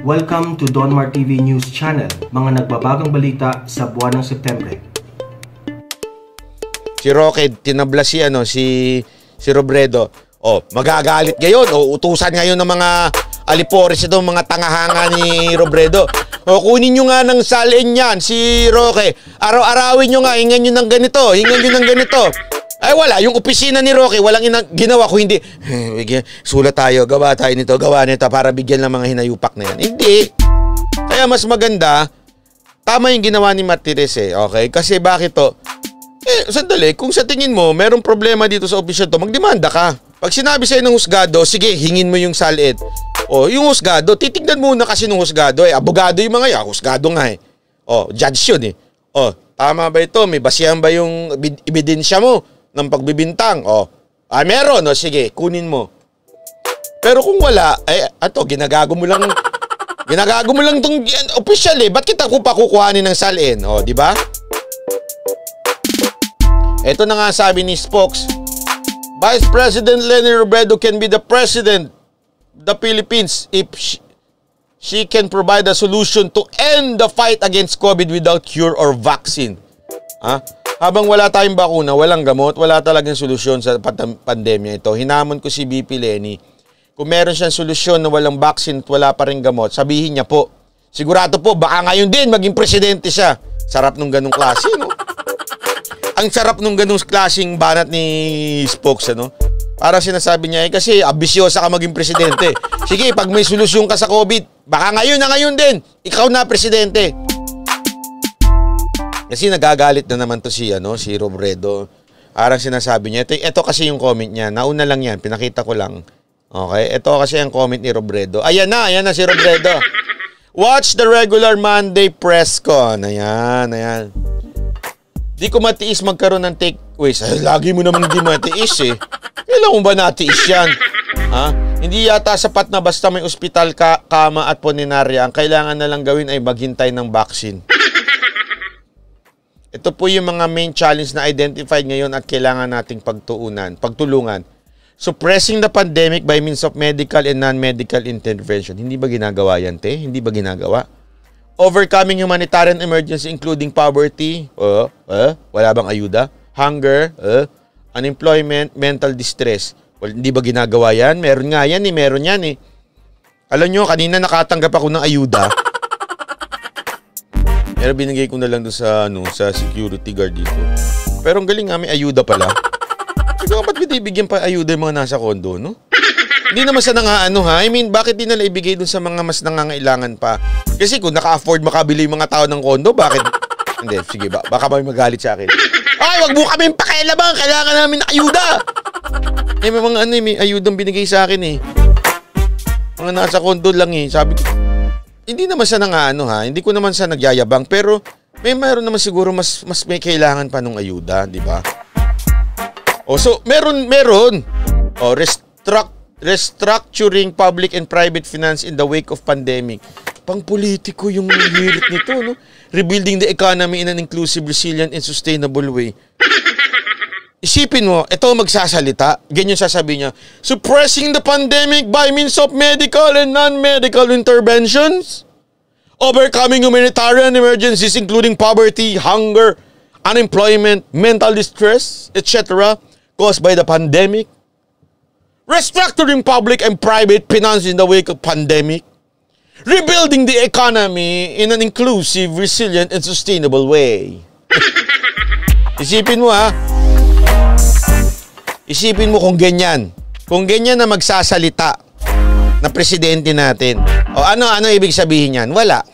Welcome to Donmar TV News Channel, mga nagbabagang balita sa buwan ng Setyembre. Si Roque, tinabla si Robredo. Magagalit ngayon. Utusan ngayon ng mga alipores itong mga tangahanga ni Robredo. Kunin nyo nga ng salin yan, si Roque. Araw-arawin nyo nga, hingan nyo ng ganito, Ay wala, yung opisina ni Roque, walang ginawa ko hindi. Sulat tayo, gawa nito para bigyan ng mga hinayupak na yan. Hindi. Kaya mas maganda, tama yung ginawa ni Martires okay? Kasi bakit to? Sandali, kung sa tingin mo, merong problema dito sa opisina to, magdemanda ka. Pag sinabi sa'yo ng husgado, sige, hingin mo yung salid. Yung husgado, titignan muna kasi ng husgado abogado yung mga yan, husgado nga judge yun tama ba ito? May basihan ba yung ebidensya mo ng pagbibintang? Meron, sige, kunin mo. Pero kung wala, ginagago mo lang tong official ba't kita ko pa kukuhanin ng salin? Di ba? Ito na nga sabi ni Spokes, Vice President Leni Robredo can be the president of the Philippines if she can provide a solution to end the fight against COVID without cure or vaccine. Habang wala tayong bakuna, walang gamot, wala talagang solusyon sa pandemya ito. Hinamon ko si VP Leni, kung meron siyang solusyon na walang vaccine at wala pa rin gamot, sabihin niya po. Sigurado po, baka ngayon din maging presidente siya. Sarap nung ganung klase, no? Ang sarap nung ganung klaseng banat ni Spokes, Para sinasabi niya, kasi ambisyosa ka maging presidente. Sige, pag may solusyon ka sa COVID, baka ngayon din, ikaw na presidente. Kasi nagagalit na naman to si Robredo. Parang sinasabi niya, ito kasi yung comment niya. Nauna lang yan, pinakita ko lang. Okay? Ito kasi ang comment ni Robredo. Ayan na si Robredo. Watch the regular Monday press con. Ayan. Di ko matiis magkaroon ng takeaways. Lagi mo naman di matiis Kailan mo ba natiis yan? Hindi yata sapat na basta may ospital, kama at punerarya. Ang kailangan na lang gawin ay maghintay ng vaccine. Ito po yung mga main challenge na identified ngayon at kailangan nating pagtulungan. Suppressing the pandemic by means of medical and non-medical intervention. Hindi ba ginagawa yan, te? Hindi ba ginagawa? Overcoming humanitarian emergency including poverty. Wala bang ayuda? Hunger. Unemployment. Mental distress. Hindi ba ginagawa yan? Meron nga yan meron yan Alam nyo, kanina nakatanggap ako ng ayuda. Pero binigay ko na lang doon sa security guard dito. Pero ang galing nga, may ayuda pala. Siguro ba't binibigyan pa ayuda yung mga nasa kondo, no? Hindi naman sa I mean, bakit di nila ibigay doon sa mga mas nangangailangan pa? Kasi kung naka-afford makabili yung mga tao ng kondo, bakit? Hindi, sige ba? Baka may magalit sa akin. Ay, wag mo kami pakialaman, kailangan namin ng ayuda! May mga may ayudang binigay sa akin Mga nasa kondo lang Sabi ko, hindi naman siya hindi ko naman siya nagyayabang, pero mayroon naman siguro mas may kailangan pa nung ayuda, di ba? So meron. Restructuring public and private finance in the wake of pandemic. Pang-politiko yung hirit nito, no? Rebuilding the economy in an inclusive, resilient, and sustainable way. Isipin mo, ito magsasalita, ganyan sasabihin niya, suppressing the pandemic by means of medical and non-medical interventions, overcoming humanitarian emergencies including poverty, hunger, unemployment, mental distress, etc. caused by the pandemic, restructuring public and private finance in the wake of pandemic, rebuilding the economy in an inclusive, resilient, and sustainable way. Isipin mo Isipin mo kung ganyan. Kung ganyan na magsasalita na presidente natin. Ano ibig sabihin yan? Wala.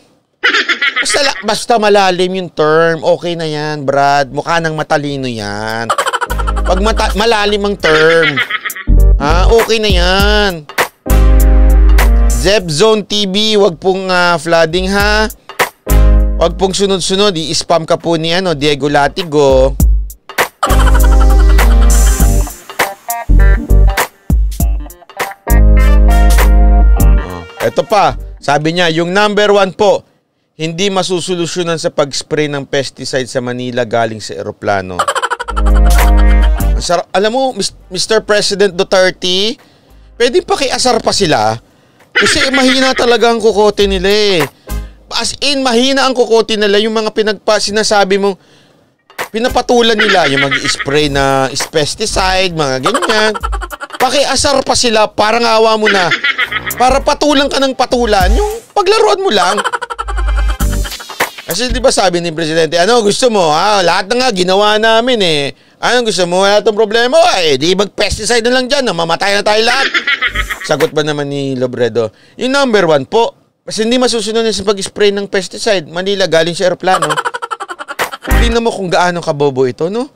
Basta malalim yung term, okay na yan, Brad. Mukha nang matalino yan. Pag malalim ang term, okay na yan. Zep Zone TV, wag pong flooding Wag pong sunod-sunod, i-spam ka po ni Diego Latigo. Ito pa, sabi niya, yung number 1 po, hindi masusolusyonan sa pag-spray ng pesticide sa Manila galing sa eroplano. Alam mo, Mr. President Duterte, pwede pakiasar pa sila Kasi mahina talaga ang kukote nila eh. As in, mahina ang kukote nila. Yung mga sinasabi mong pinapatulan nila, yung mag-spray na pesticide, mga ganyan. Pakiasar pa sila, parang awa mo na. Para patulan ka ng patulan, yung paglaruan mo lang. Kasi di ba sabi ni Presidente, ano gusto mo? Lahat na nga ginawa namin eh. Ano gusto mo? Wala itong problema. Di mag-pesticide na lang dyan. Mamatay na tayo lahat. Sagot ba naman ni Robredo? Yung number 1 po. Kasi hindi masusunod sa pag-spray ng pesticide. Manila galing sa aeroplano. Tingnan mo kung gaano kabobo ito, no?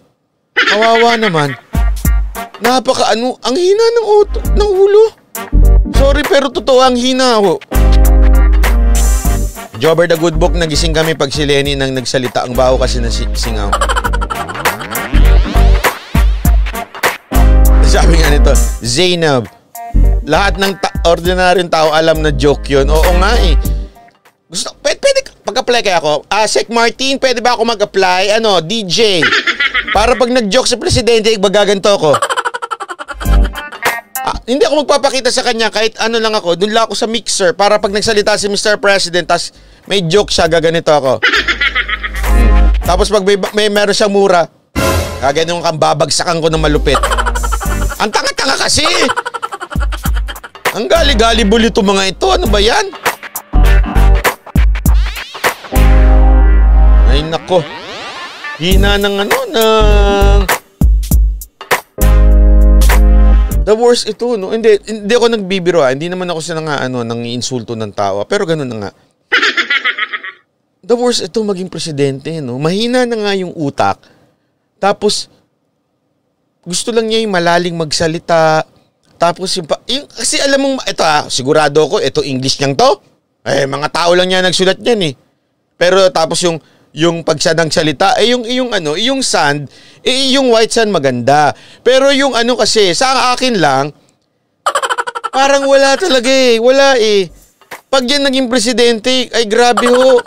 Kawawa naman. Ang hina ng ulo. Sorry pero totoo ang hina ho. Jobber the Good Book, nagising kami pag si Lenny nang nagsalita. Ang baho kasi ng singaw. Sabi nga nito, Zainab, lahat ng ordinaryong tao alam na joke yun. Oo nga eh. Pwede pag-apply kaya ako. Sec Martin, pwede ba ako mag-apply? DJ. Para pag nag-joke sa presidente, magaganto ko. Hindi ako magpapakita sa kanya kahit ano lang ako. Doon lang ako sa mixer para pag nagsalita si Mr. President tas may joke siya, gaganito ako. Tapos pag may meron siyang mura, gaganong kang babagsakan ko ng malupit. Ang tanga-tanga kasi! Ang gali-gali bulito mga ito. Ano ba yan? Ay nako. Hina ng The worst ito, no? Hindi ako nagbibiro, Hindi naman ako nang insulto ng tao. Pero ganun na nga. The worst ito maging presidente, no? Mahina na nga yung utak. Tapos, gusto lang niya yung malaling magsalita. Tapos kasi alam mo, ito sigurado ko, ito English niyang to. Mga tao lang niya nagsulat niyan eh. Pero tapos yung pag siya nagsalita, yung sand, yung white sand maganda. Pero yung kasi, sa akin lang, parang wala talaga eh. Wala eh. Pag yan naging presidente, ay grabe ho.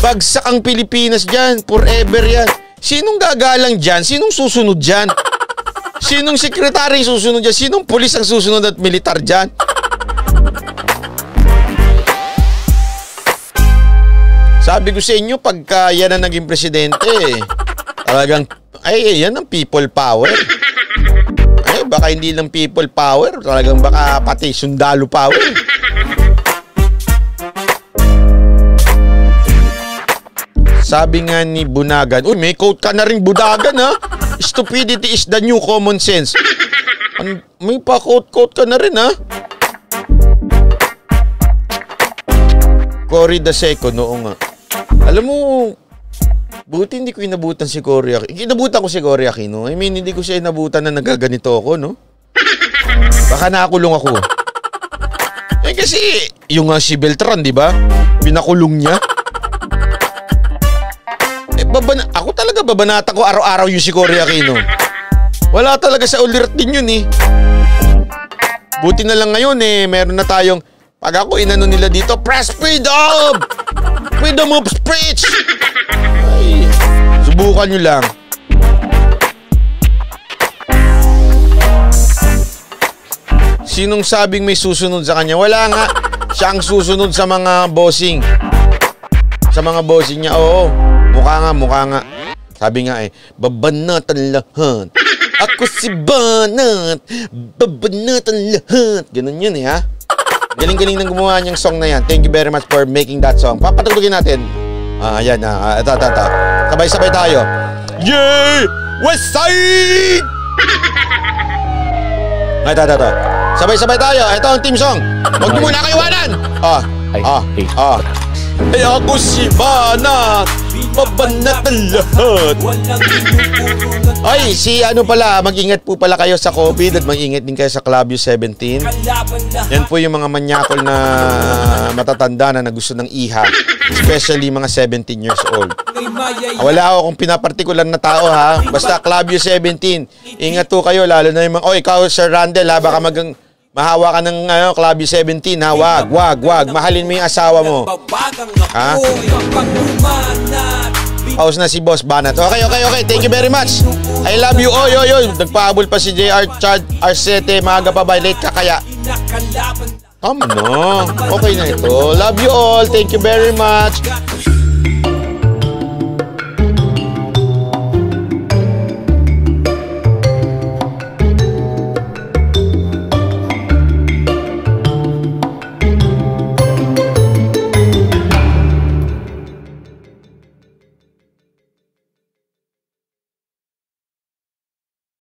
Bagsak ang Pilipinas dyan. Forever yan. Sinong gagalang dyan? Sinong susunod dyan? Sinong sekretary susunod dyan? Sinong pulis ang susunod at militar dyan? Sabi ko sa inyo, pagka yan ang naging presidente, talagang, yan ang people power. Baka hindi lang people power, talagang baka pati sundalo power. Sabi nga ni Bunagan, may quote ka na rin Bunagan ha? Stupidity is the new common sense. May pa-quote ka na rin ha? Cory the Second, oo nga. Alam mo, buti hindi ko inabutan si Cory Aquino. Inabutan ko si Cory Aquino. I mean, hindi ko siya inabutan na nagaganito ako, no? Baka nakakulong ako. Kasi, yung si Beltran, di ba? Pinakulong niya. Ako talaga babanata ko araw-araw yung si Cory Aquino. Wala talaga sa ulirat din yun eh. Buti na lang ngayon meron na tayong, pag ako inano nila dito, press freedom! Freedom of speech! Ay, subukan nyo lang. Sinong sabing may susunod sa kanya? Wala nga. Siya ang susunod sa mga bossing. Sa mga bossing niya, oo. Mukha nga. Sabi nga babanatan lahat. Ako si Banat. Babanatan lahat. Ganun yun ha. Galing-galing nang gumawa niyang song na yan. Thank you very much for making that song. Papatugtugin natin. Ayan na. Ito. Sabay-sabay tayo. Yay! West Side! Ito. Sabay-sabay tayo. Ito ang team song. Huwag niyo muna kaiwanan. Ako si Banat. Babanatan lahat. Ay, mag-ingat po pala kayo sa COVID at mag-ingat din kayo sa Club U17. Yan po yung mga manyakol na matatanda na gusto ng iha. Especially mga 17 years old. Wala akong pinapartikular na tao ha. Basta Club U17. Ingat po kayo lalo na yung mga, ikaw Sir Randel ha, baka mahawa ka ng Club U17 ha. Wag. Mahalin mo yung asawa mo. Ha? Pause na si Boss Banat. Okay. Thank you very much. I love you. Nagpahabol pa si JR Chad R7. Maaga pa ba? Late ka kaya? Tama na. Okay na ito. Love you all. Thank you very much.